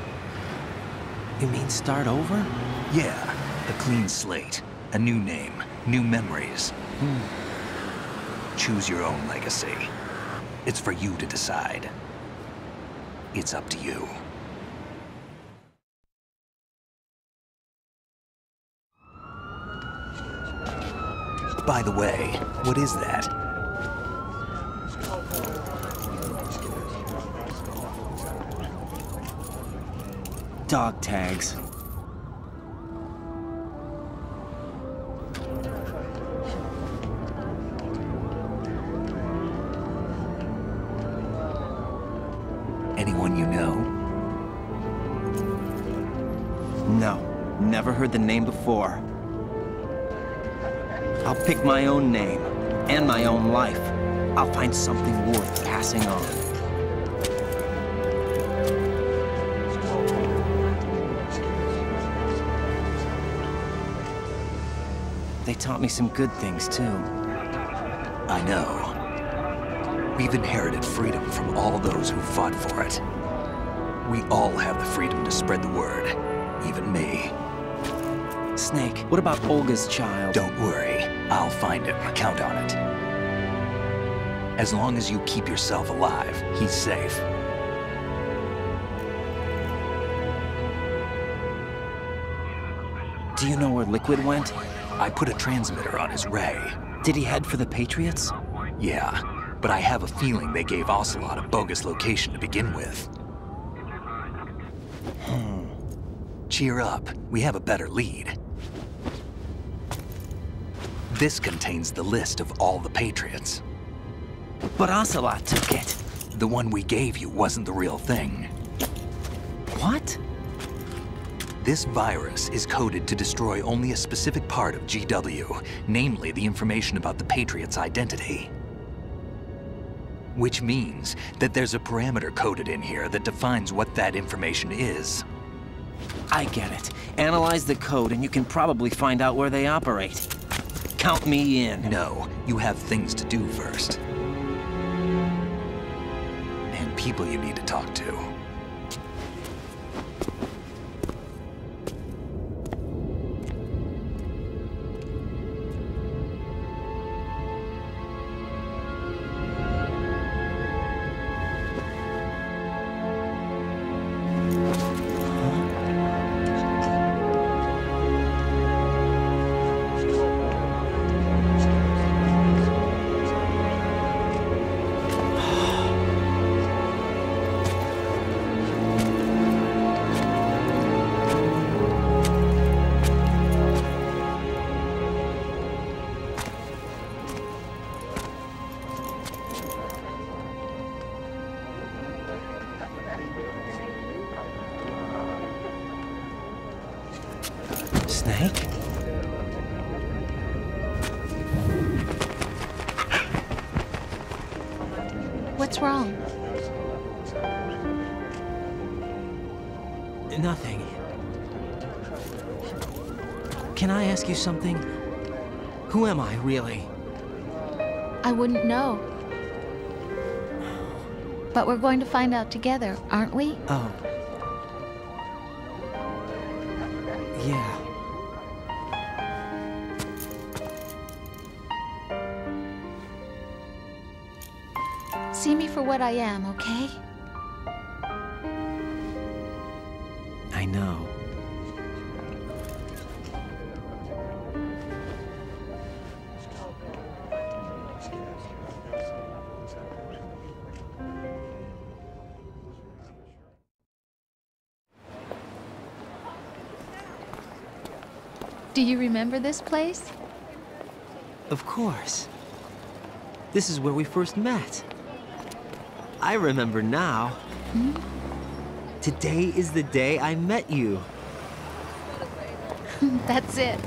You mean start over? Yeah, a clean slate, a new name, new memories. Choose your own legacy. It's for you to decide. It's up to you. By the way, what is that? Dog tags. Anyone you know? No, never heard the name before. I'll pick my own name, and my own life. I'll find something worth passing on. They taught me some good things, too. I know. We've inherited freedom from all those who fought for it. We all have the freedom to spread the word, even me. Snake, what about Olga's child? Don't worry, I'll find him. Count on it. As long as you keep yourself alive, he's safe. Do you know where Liquid went? I put a transmitter on his ray. Did he head for the Patriots? Yeah, but I have a feeling they gave Ocelot a bogus location to begin with. Cheer up, we have a better lead. This contains the list of all the Patriots. But Ocelot took it. The one we gave you wasn't the real thing. What? This virus is coded to destroy only a specific part of GW, namely the information about the Patriot's identity. Which means that there's a parameter coded in here that defines what that information is. I get it. Analyze the code and you can probably find out where they operate. Count me in. No, you have things to do first. And people you need to talk to. Snake? What's wrong? Nothing. Can I ask you something? Who am I, really? I wouldn't know. But we're going to find out together, aren't we? Oh. Yeah. See me for what I am, okay? I know. Do you remember this place? Of course. This is where we first met. I remember now. Hmm? Today is the day I met you. That's it.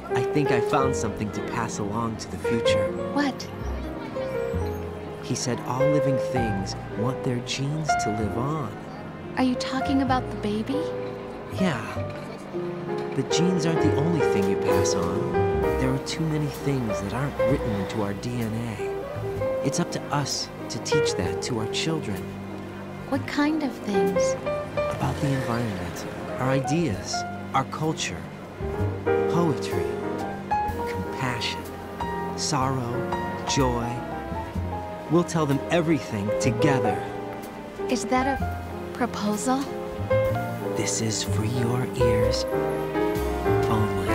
I think I found something to pass along to the future. What? He said all living things want their genes to live on. Are you talking about the baby? Yeah. The genes aren't the only thing you pass on. There are too many things that aren't written into our DNA. It's up to us to teach that to our children. What kind of things? About the environment, our ideas, our culture, poetry, compassion, sorrow, joy. We'll tell them everything together. Is that a proposal? This is for your ears only.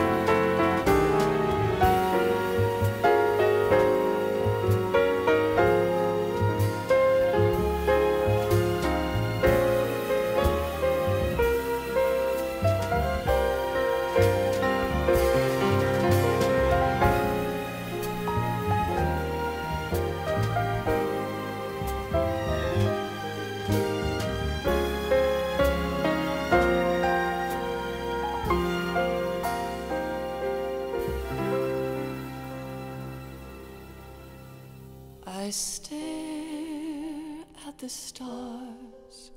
I stare at the stars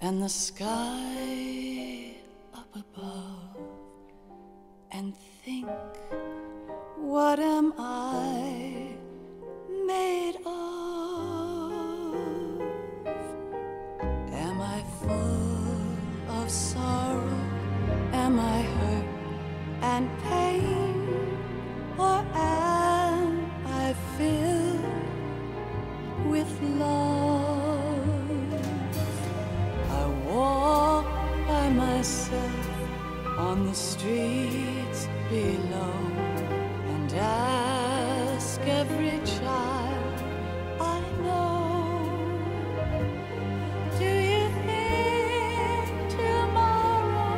and the sky up above and think, what am I made of? Am I full of sorrow? Am I hurt and pain? Or am I filled with love? I walk by myself on the streets below and ask every child I know, do you think tomorrow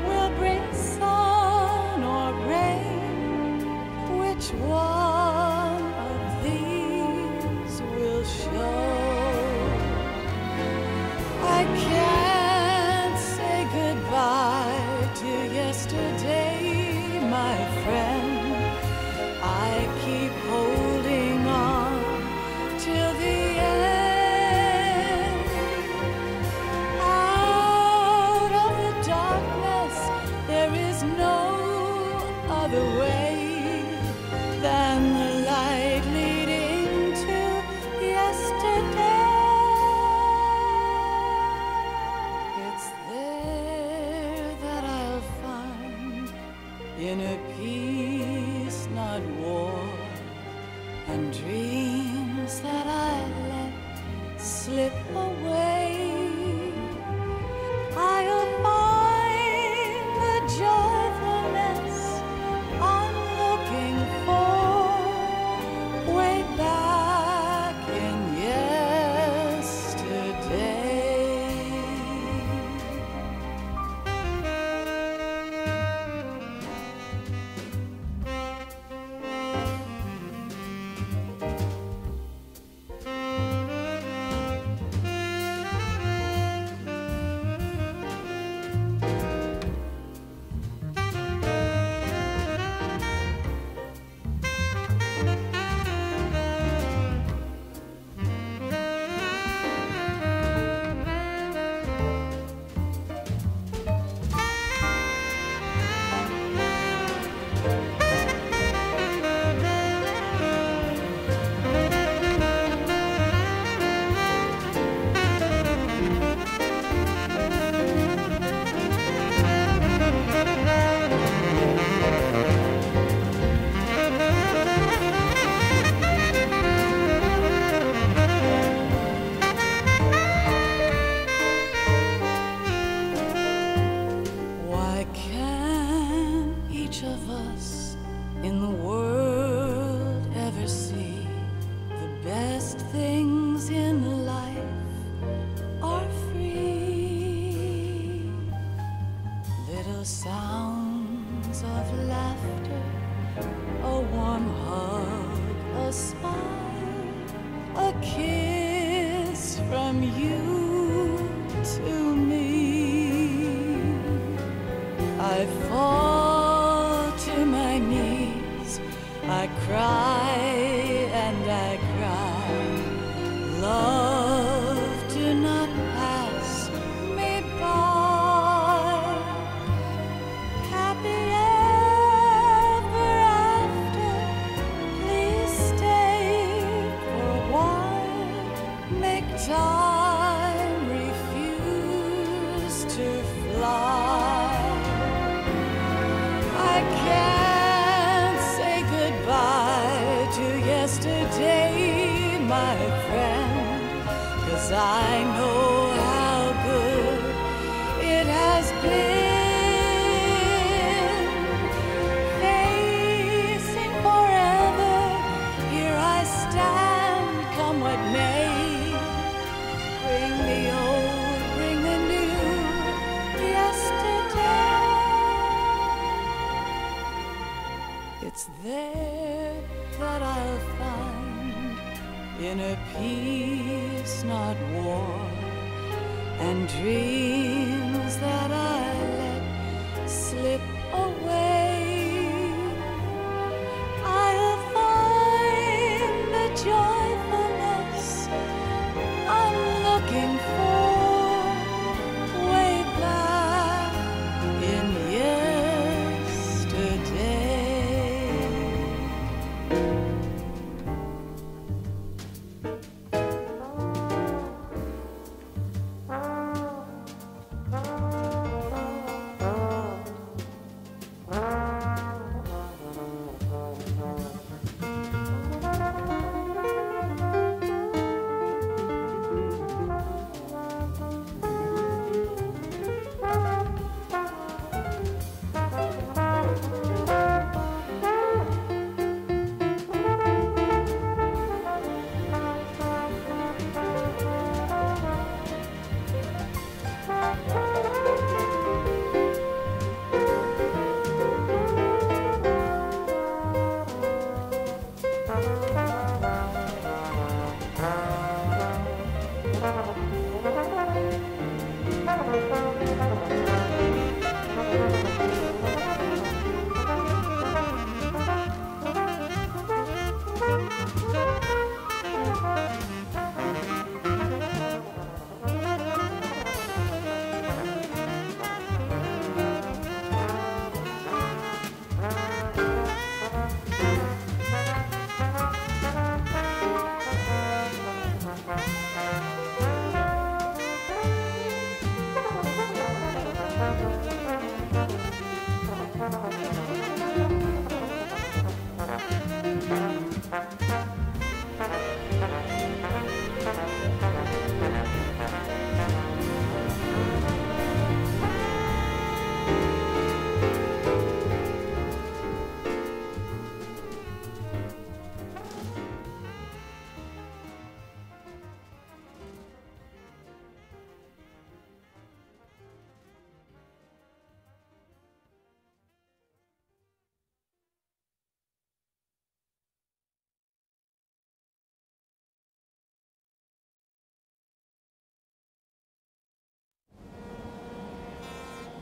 will bring sun or rain? Which one of these will show? I can't say goodbye to yesterday, my friend. I keep holding on till the end. Out of the darkness, there is no other way than the light leading to yesterday. It's there that I'll find inner peace, not war, and dreams that I let slip away. I'll find the joyfulness I'm looking for way back in yesterday. Why can't each of us in the world ever see the best things in life are free? Little sounds of laughter, a warm hug, a smile, a kiss from you to me. I fall to my knees, I cry and I cry. Love, do not pass me by. Happy ever after, please stay for a while. Make time, refuse to fly. I know how good it has been. Facing forever, here I stand, come what may. Bring the old, bring the new, yesterday. It's there that I'll find inner peace, not war, and dreams that I let slip away. I'll find the joyfulness I'm looking for way back in yesterday.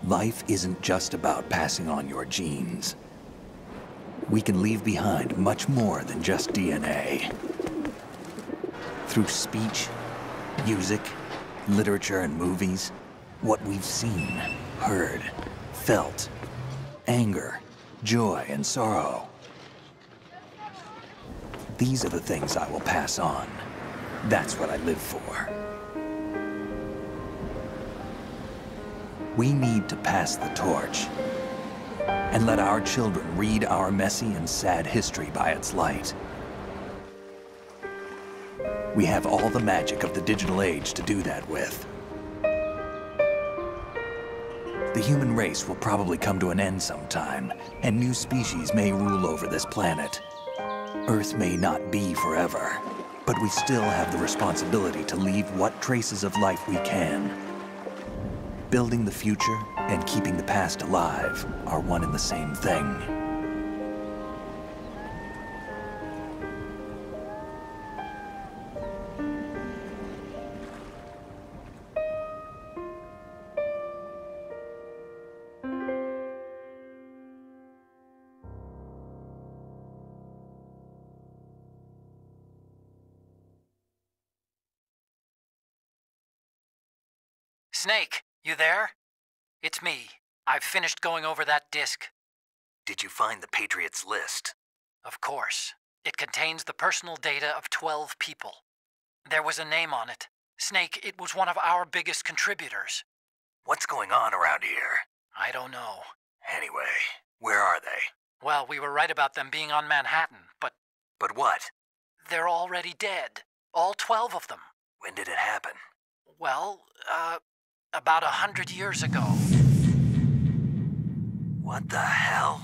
Life isn't just about passing on your genes. We can leave behind much more than just DNA. Through speech, music, literature, and movies, what we've seen, heard, felt, anger, joy, and sorrow. These are the things I will pass on. That's what I live for. We need to pass the torch and let our children read our messy and sad history by its light. We have all the magic of the digital age to do that with. The human race will probably come to an end sometime, and new species may rule over this planet. Earth may not be forever, but we still have the responsibility to leave what traces of life we can. Building the future and keeping the past alive are one and the same thing. Snake, you there? It's me. I've finished going over that disk. Did you find the Patriots list? Of course. It contains the personal data of 12 people. There was a name on it. Snake, it was one of our biggest contributors. What's going on around here? I don't know. Anyway, where are they? Well, we were right about them being on Manhattan, but... But what? They're already dead. All 12 of them. When did it happen? Well, about 100 years ago. What the hell?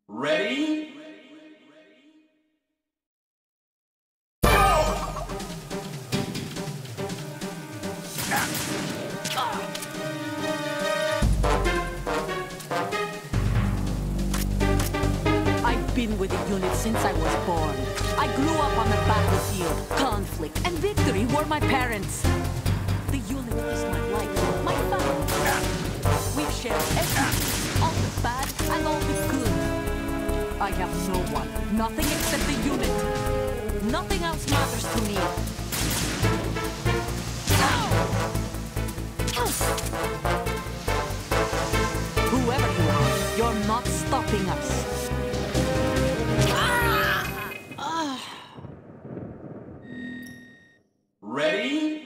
Ready? I've been with the unit since I was born. I grew up on the battlefield. Conflict and victory were my parents. The unit is my life, my family. We've shared everything, all the bad and all the good. I have no one, nothing except the unit. Nothing else matters to me. Whoever you are, you're not stopping us. Ready?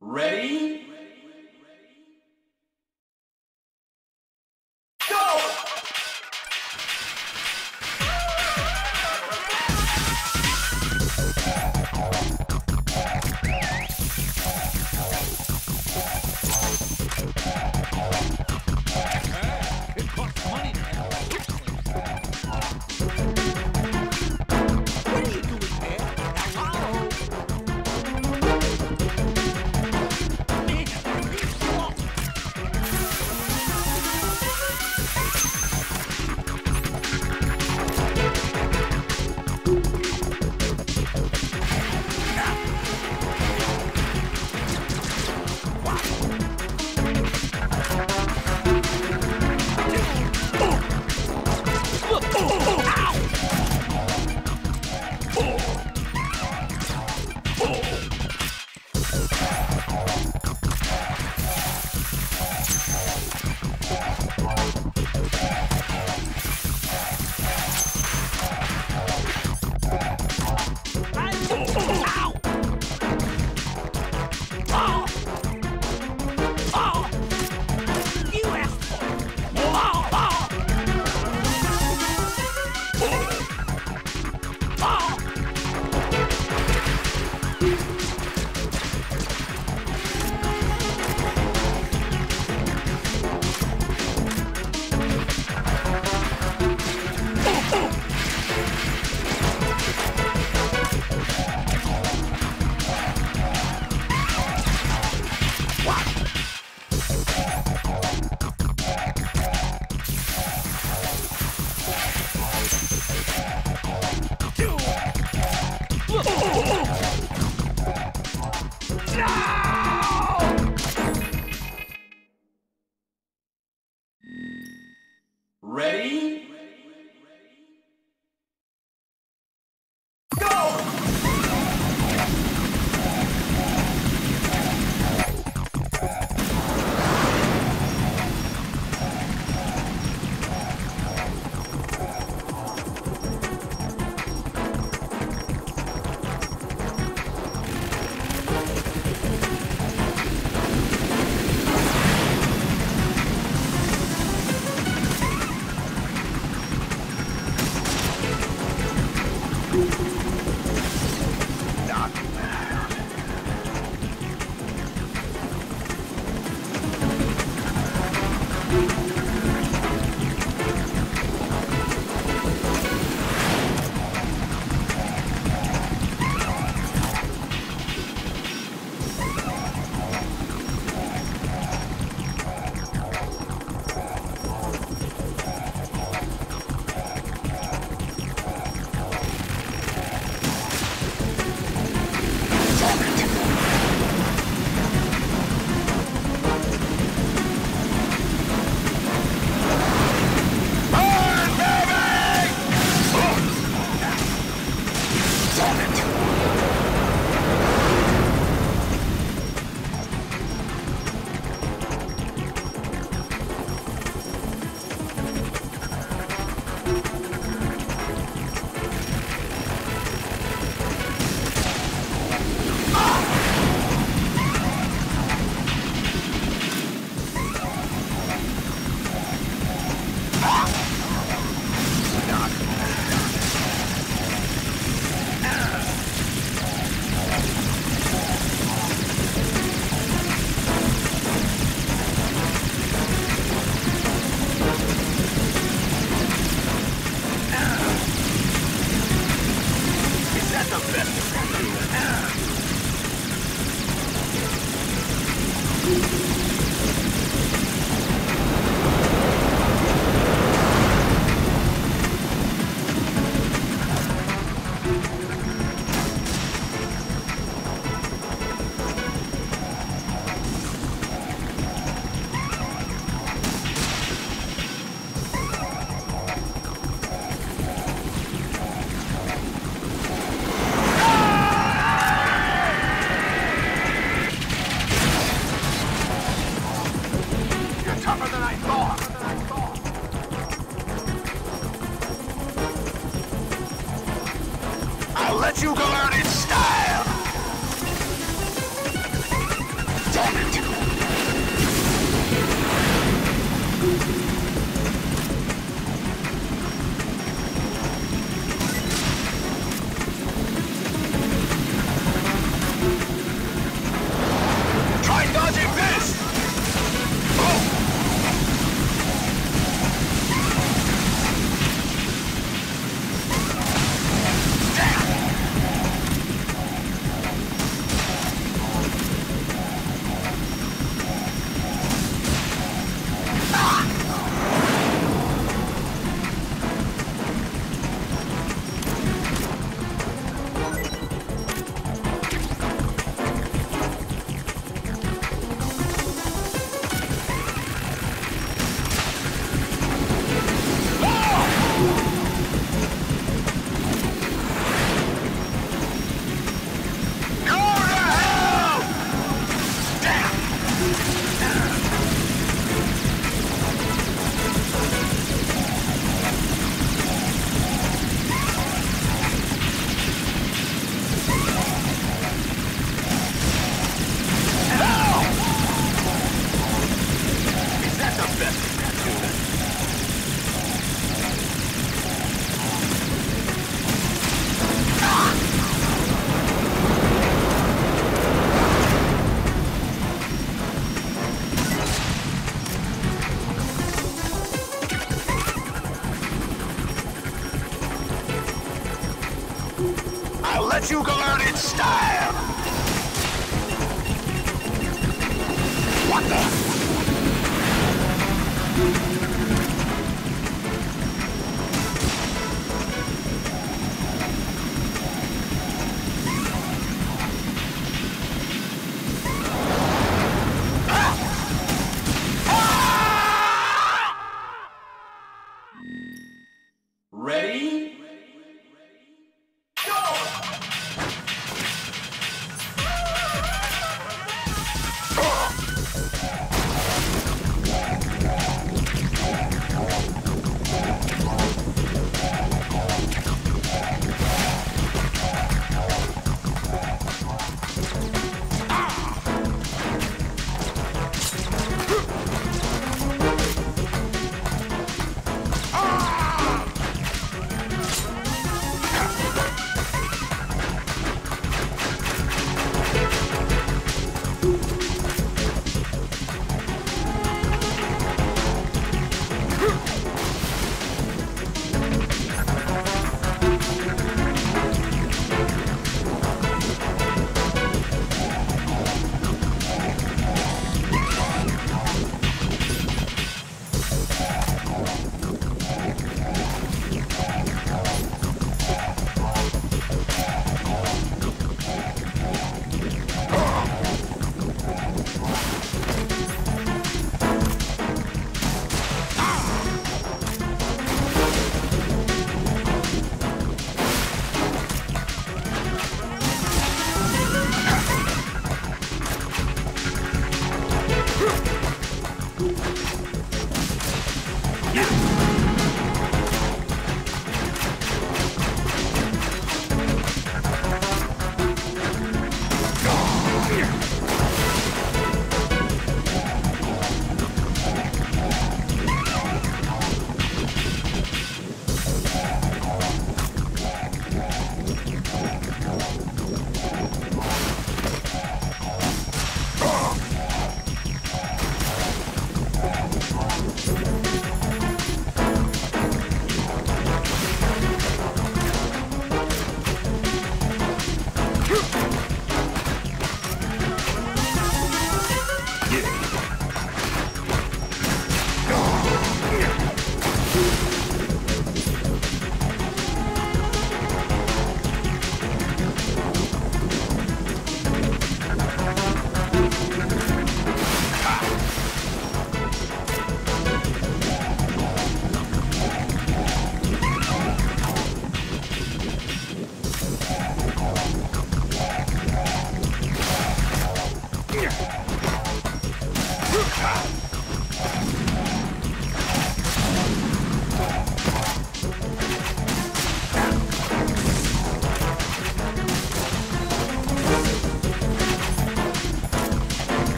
Ready? Ready?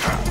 Yeah.